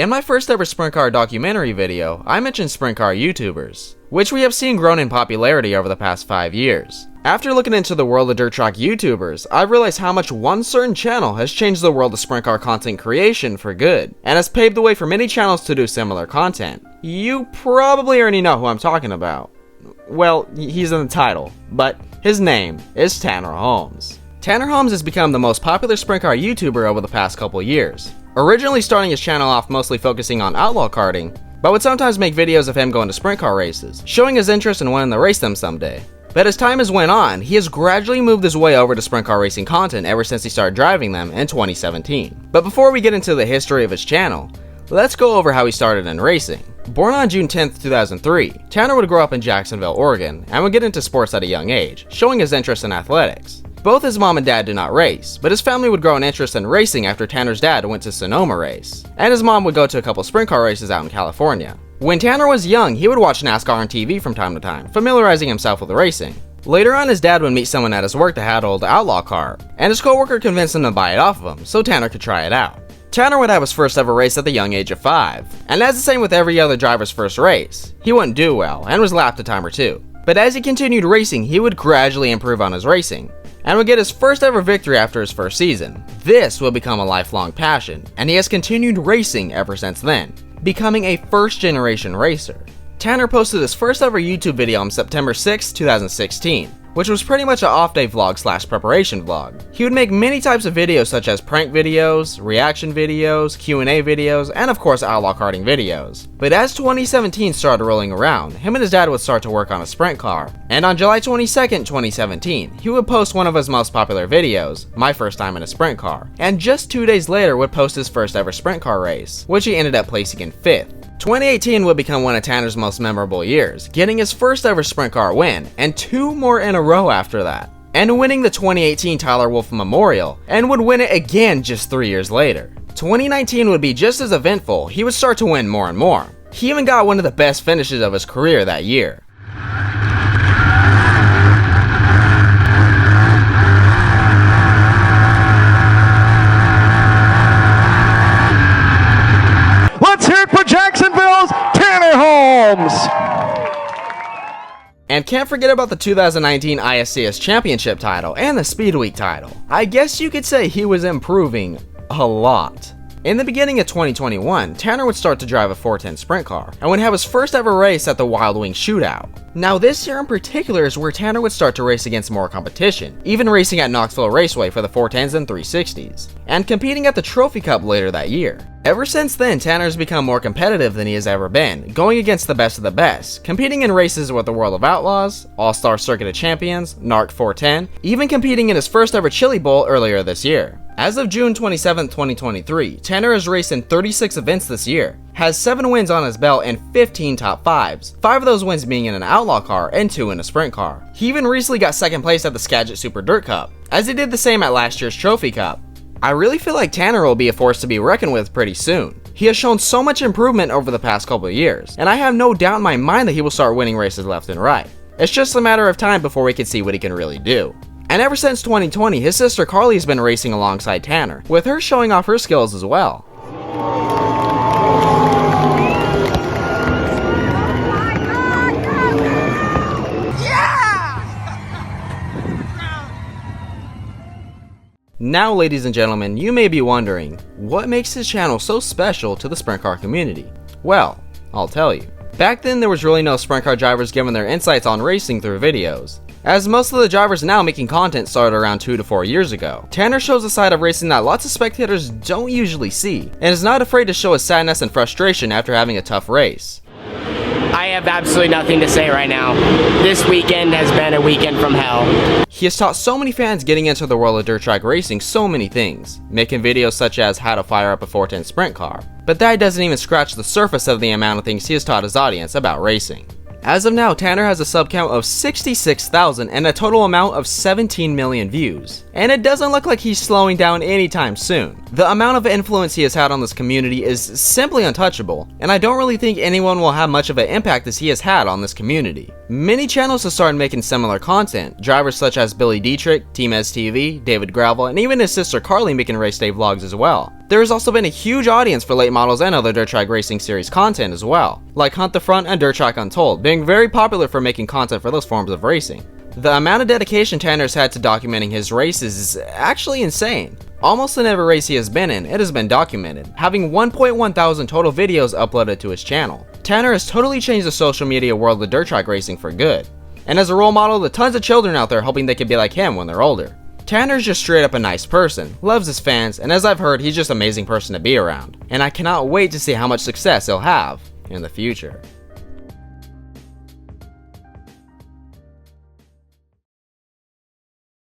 In my first ever sprint car documentary video, I mentioned sprint car YouTubers, which we have seen grown in popularity over the past 5 years. After looking into the world of dirt track YouTubers, I realized how much one certain channel has changed the world of sprint car content creation for good, and has paved the way for many channels to do similar content. You probably already know who I'm talking about. Well, he's in the title, but his name is Tanner Holmes. Tanner Holmes has become the most popular sprint car YouTuber over the past couple years. Originally starting his channel off mostly focusing on outlaw karting, but would sometimes make videos of him going to sprint car races, showing his interest in wanting to race them someday. But as time has went on, he has gradually moved his way over to sprint car racing content ever since he started driving them in 2017. But before we get into the history of his channel, let's go over how he started in racing. Born on June 10, 2003, Tanner would grow up in Jacksonville, Oregon, and would get into sports at a young age, showing his interest in athletics. Both his mom and dad do not race, but his family would grow an interest in racing after Tanner's dad went to Sonoma race, and his mom would go to a couple sprint car races out in California. When Tanner was young, he would watch NASCAR on TV from time to time, familiarizing himself with racing. Later on, his dad would meet someone at his work that had an old outlaw car, and his coworker convinced him to buy it off of him so Tanner could try it out. Tanner would have his first ever race at the young age of 5, and as the same with every other driver's first race, he wouldn't do well and was lapped a time or two. But as he continued racing, he would gradually improve on his racing, and would get his first ever victory after his first season. This will become a lifelong passion, and he has continued racing ever since then, becoming a first generation racer. Tanner posted his first ever YouTube video on September 6, 2016, which was pretty much an off-day vlog / preparation vlog. He would make many types of videos such as prank videos, reaction videos, Q&A videos, and of course outlaw karting videos. But as 2017 started rolling around, him and his dad would start to work on a sprint car, and on July 22nd, 2017, he would post one of his most popular videos, My First Time in a Sprint Car, and just 2 days later would post his first ever sprint car race, which he ended up placing in 5th. 2018 would become one of Tanner's most memorable years, getting his first ever sprint car win, and 2 more in a row after that, and winning the 2018 Tyler Wolff Memorial, and would win it again just 3 years later. 2019 would be just as eventful. He would start to win more and more. He even got one of the best finishes of his career that year. Let's hear it for Jacksonville's Tanner Holmes! And can't forget about the 2019 ISCS Championship title and the Speed Week title. I guess you could say he was improving a lot. In the beginning of 2021, Tanner would start to drive a 410 sprint car, and would have his first ever race at the Wild Wing Shootout. Now this year in particular is where Tanner would start to race against more competition, even racing at Knoxville Raceway for the 410s and 360s, and competing at the Trophy Cup later that year. Ever since then, Tanner's become more competitive than he has ever been, going against the best of the best, competing in races with the World of Outlaws, All-Star Circuit of Champions, NARC 410, even competing in his first ever Chili Bowl earlier this year. As of June 27, 2023, Tanner has raced in 36 events this year, has 7 wins on his belt and 15 top 5s, 5 of those wins being in an outlaw car and 2 in a sprint car. He even recently got 2nd place at the Skagit Super Dirt Cup, as he did the same at last year's Trophy Cup. I really feel like Tanner will be a force to be reckoned with pretty soon. He has shown so much improvement over the past couple of years, and I have no doubt in my mind that he will start winning races left and right. It's just a matter of time before we can see what he can really do. And ever since 2020, his sister Carly has been racing alongside Tanner, with her showing off her skills as well. Now, ladies and gentlemen, you may be wondering, what makes his channel so special to the sprint car community? Well, I'll tell you. Back then, there was really no sprint car drivers giving their insights on racing through videos, as most of the drivers now making content started around 2 to 4 years ago. Tanner shows a side of racing that lots of spectators don't usually see, and is not afraid to show his sadness and frustration after having a tough race. I have absolutely nothing to say right now. This weekend has been a weekend from hell. He has taught so many fans getting into the world of dirt track racing so many things, making videos such as how to fire up a 410 sprint car. But that doesn't even scratch the surface of the amount of things he has taught his audience about racing. As of now, Tanner has a sub count of 66,000 and a total amount of 17 million views. And it doesn't look like he's slowing down anytime soon. The amount of influence he has had on this community is simply untouchable, and I don't really think anyone will have much of an impact as he has had on this community. Many channels have started making similar content, drivers such as Billy Dietrich, Team STV, David Gravel, and even his sister Carly making race day vlogs as well. There has also been a huge audience for late models and other dirt track racing series content as well, like Hunt the Front and Dirt Track Untold, being very popular for making content for those forms of racing. The amount of dedication Tanner's had to documenting his races is actually insane. Almost in every race he has been in, it has been documented, having 1.1 thousand total videos uploaded to his channel. Tanner has totally changed the social media world of dirt track racing for good, and as a role model to tons of children out there hoping they could be like him when they're older. Tanner's just straight up a nice person, loves his fans, and as I've heard, he's just an amazing person to be around, and I cannot wait to see how much success he'll have in the future.